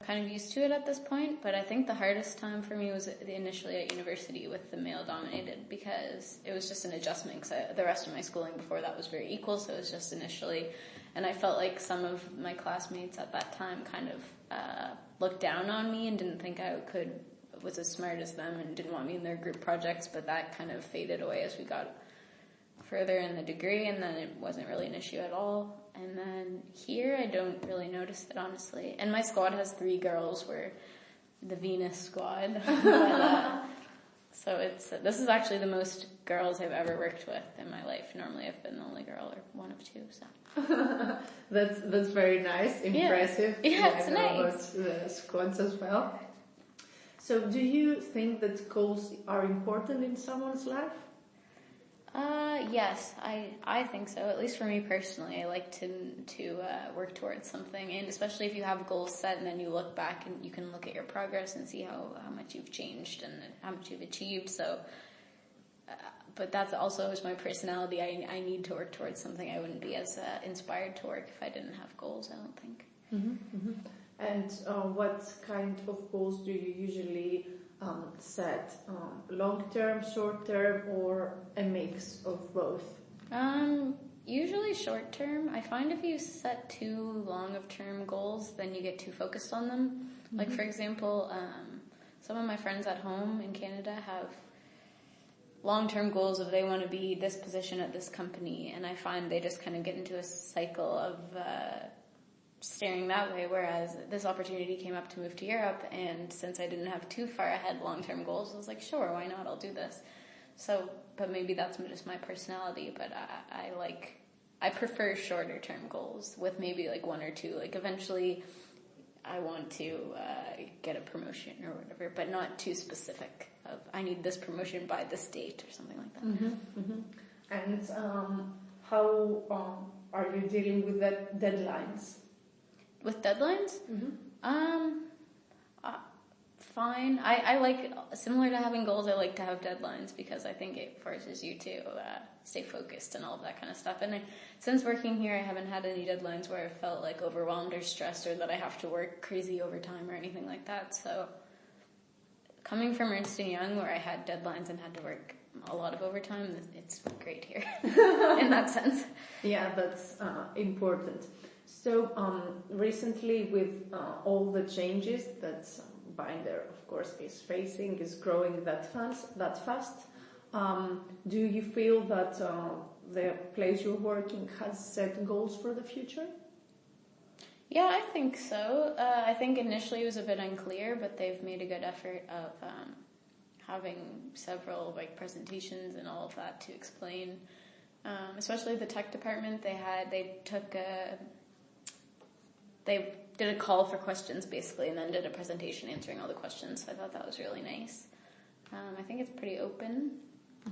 kind of used to it at this point, but I think the hardest time for me was initially at university with the male-dominated, because it was just an adjustment, because the rest of my schooling before that was very equal, so it was just initially, and I felt like some of my classmates at that time kind of looked down on me and didn't think I was as smart as them and didn't want me in their group projects, but that kind of faded away as we got further in the degree, and then it wasn't really an issue at all. And then here, I don't really notice it, honestly. And my squad has 3 girls. We're the Venus squad. So this is actually the most girls I've ever worked with in my life. Normally, I've been the only girl or one of 2. So that's very nice, impressive. Yeah, it's nice. About the squads as well. So, do you think that goals are important in someone's life? Yes, I think so. At least for me personally, I like to work towards something, and especially if you have goals set and then you look back and you can look at your progress and see how much you've changed and how much you've achieved. So, but that's also my personality. I need to work towards something. I wouldn't be as inspired to work if I didn't have goals, I don't think. Mm-hmm, mm-hmm. And what kind of goals do you usually set? Long-term, short-term, or a mix of both? Usually short-term. I find if you set too long of term goals, then you get too focused on them. Mm-hmm. Like, for example, some of my friends at home in Canada have long-term goals of they want to be this position at this company, and I find they just kind of get into a cycle of staring that way, whereas this opportunity came up to move to Europe, and since I didn't have too far ahead long-term goals, I was like, sure, why not, I'll do this. So, but maybe that's just my personality, but I prefer shorter term goals with maybe like 1 or 2, like eventually I want to get a promotion or whatever, but not too specific of I need this promotion by this date or something like that. Mm-hmm, mm-hmm. And how are you dealing with that deadlines? With deadlines? Mm-hmm. Fine. I like, similar to having goals, I like to have deadlines because I think it forces you to stay focused and all of that kind of stuff. And since working here, I haven't had any deadlines where I felt like overwhelmed or stressed or that I have to work crazy overtime or anything like that. So coming from Ernst & Young, where I had deadlines and had to work a lot of overtime, it's great here in that sense. Yeah, that's important. So recently, with all the changes that Binder, of course, is facing, is growing that fast, do you feel that the place you're working has set goals for the future? Yeah, I think so. I think initially it was a bit unclear, but they've made a good effort of having several presentations and all of that to explain. Especially the tech department, they did a call for questions basically, and then did a presentation answering all the questions. So I thought that was really nice. I think it's pretty open,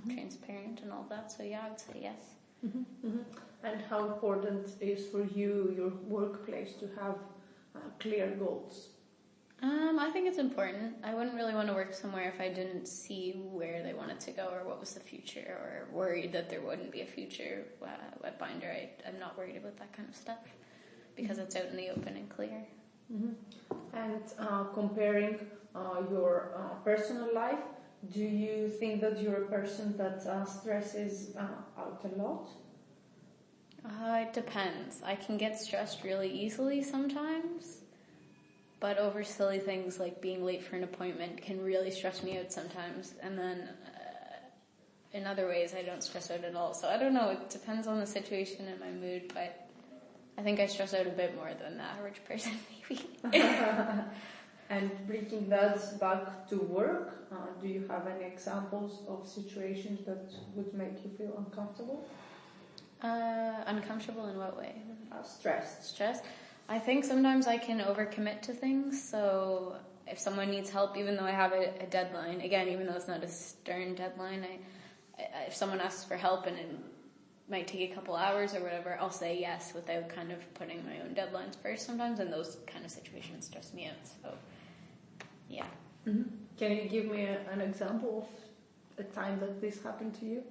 transparent, and all of that. So yeah, I would say yes. Mm-hmm, mm-hmm. And how important is for you, your workplace, to have clear goals? I think it's important. I wouldn't really want to work somewhere if I didn't see where they wanted to go or what was the future, or worried that there wouldn't be a future at Binder. I'm not worried about that kind of stuff because it's out in the open and clear. Mm-hmm. And comparing your personal life, do you think that you're a person that stresses out a lot? It depends. I can get stressed really easily sometimes, but over silly things like being late for an appointment can really stress me out sometimes. And then in other ways, I don't stress out at all. So I don't know. It depends on the situation and my mood, but I think I stress out a bit more than the average person, maybe. And bringing that back to work, do you have any examples of situations that would make you feel uncomfortable? Uncomfortable in what way? Stressed. Stressed? I think sometimes I can overcommit to things. So if someone needs help, even though I have a deadline, again, even though it's not a stern deadline, if someone asks for help and it might take a couple hours or whatever, I'll say yes without kind of putting my own deadlines first sometimes, and those kind of situations stress me out. So, yeah. Mm-hmm. Can you give me an example of a time that this happened to you?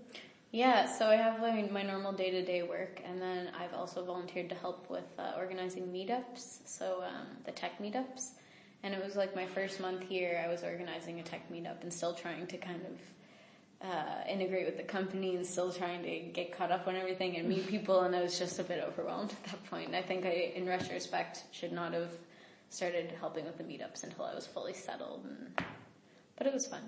Yeah, so I have my normal day-to-day work, and then I've also volunteered to help with organizing meetups, so the tech meetups. And it was like my first month here, I was organizing a tech meetup and still trying to kind of integrate with the company and still trying to get caught up on everything and meet people, and I was just a bit overwhelmed at that point. I think I, in retrospect, should not have started helping with the meetups until I was fully settled, but it was fun.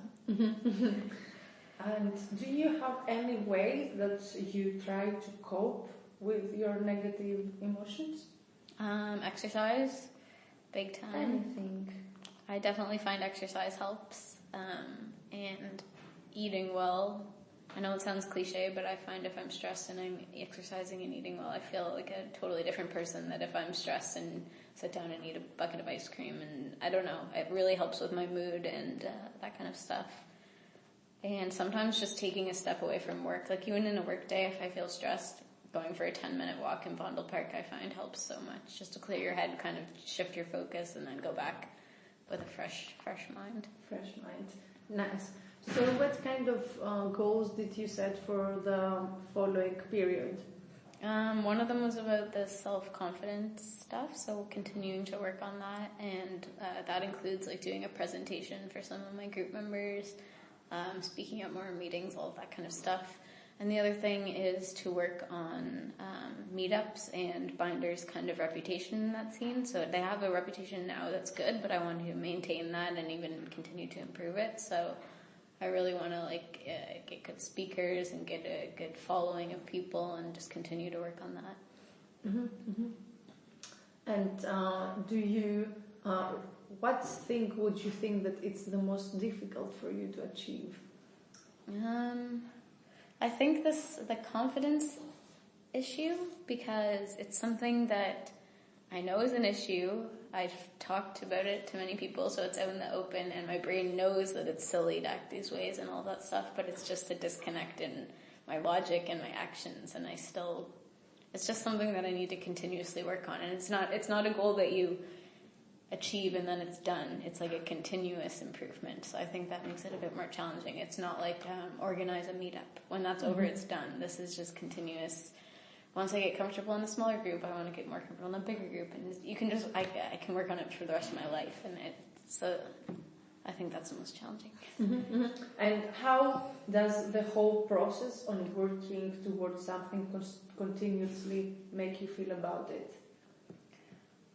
And do you have any ways that you try to cope with your negative emotions? Exercise, big time. Anything. I definitely find exercise helps, and eating well. I know it sounds cliche, but I find if I'm stressed and I'm exercising and eating well, I feel like a totally different person than if I'm stressed and sit down and eat a bucket of ice cream. And I don't know, it really helps with my mood and that kind of stuff. And sometimes just taking a step away from work, like even in a work day, if I feel stressed, going for a 10-minute walk in Vondel Park, I find helps so much, just to clear your head, kind of shift your focus, and then go back with a fresh mind. Fresh mind. Nice. So what kind of goals did you set for the following period? One of them was about the self-confidence stuff, so continuing to work on that, and that includes like doing a presentation for some of my group members, speaking at more meetings, all of that kind of stuff. And the other thing is to work on meetups and Binder's kind of reputation in that scene. So they have a reputation now that's good, but I want to maintain that and even continue to improve it. So I really want to get good speakers and get a good following of people and just continue to work on that. And do you, what thing would you think that it's the most difficult for you to achieve? I think the confidence issue, because it's something that I know is an issue. I've talked about it to many people, so it's out in the open, and my brain knows that it's silly to act these ways and all that stuff, but it's just a disconnect in my logic and my actions, and it's just something that I need to continuously work on, and it's not a goal that you achieve and then it's done. It's like a continuous improvement. So I think that makes it a bit more challenging. It's not like organize a meetup. When that's over, it's done. This is just continuous. Once I get comfortable in a smaller group, I want to get more comfortable in a bigger group, and you can just I can work on it for the rest of my life, and so I think that's the most challenging. And how does the whole process on working towards something continuously make you feel about it?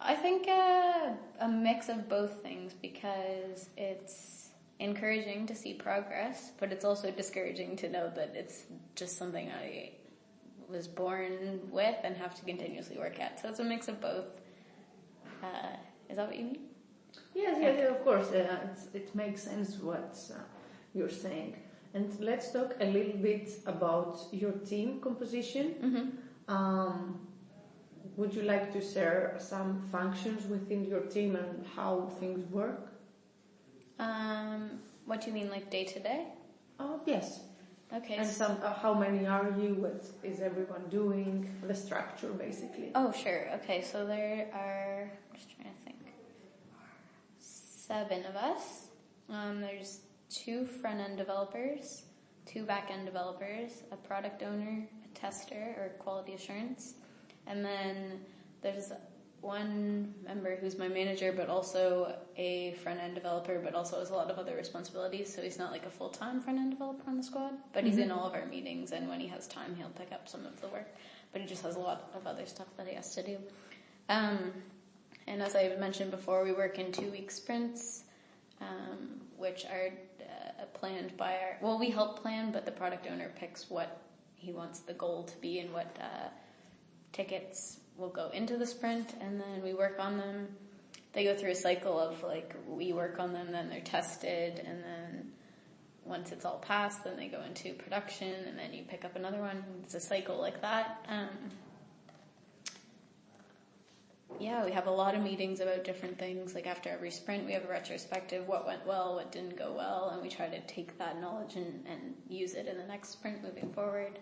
I think a mix of both things, because it's encouraging to see progress, but it's also discouraging to know that it's just something I was born with and have to continuously work at. So it's a mix of both. Is that what you mean? Yes, okay. Of course. It makes sense what you're saying. And let's talk a little bit about your team composition. Would you like to share some functions within your team and how things work? What do you mean, like day to day? Yes. Okay. And how many are you? What is everyone doing? The structure, basically. Oh, sure. Okay, so there are, I'm just trying to think, 7 of us. There's 2 front-end developers, 2 back-end developers, a product owner, a tester, or quality assurance. And then there's one member who's my manager, but also a front-end developer, but also has a lot of other responsibilities. So he's not like a full-time front-end developer on the squad, but he's in all of our meetings, and when he has time, he'll pick up some of the work. But he just has a lot of other stuff that he has to do. And as I mentioned before, we work in 2-week sprints, which are planned by we help plan, but the product owner picks what he wants the goal to be and what tickets will go into the sprint, and then we work on them. They go through a cycle of we work on them, then they're tested, and then once it's all passed, then they go into production, and then you pick up another one. It's a cycle like that. We have a lot of meetings about different things. Like after every sprint, we have a retrospective, what went well, what didn't go well, and we try to take that knowledge and use it in the next sprint moving forward.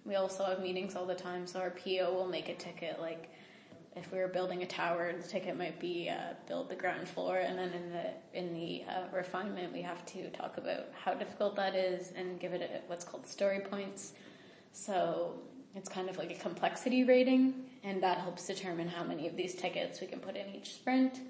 We also have meetings all the time, so our PO will make a ticket, like if we were building a tower, the ticket might be build the ground floor, and then in the refinement, we have to talk about how difficult that is and give it what's called story points. So it's kind of like a complexity rating, and that helps determine how many of these tickets we can put in each sprint.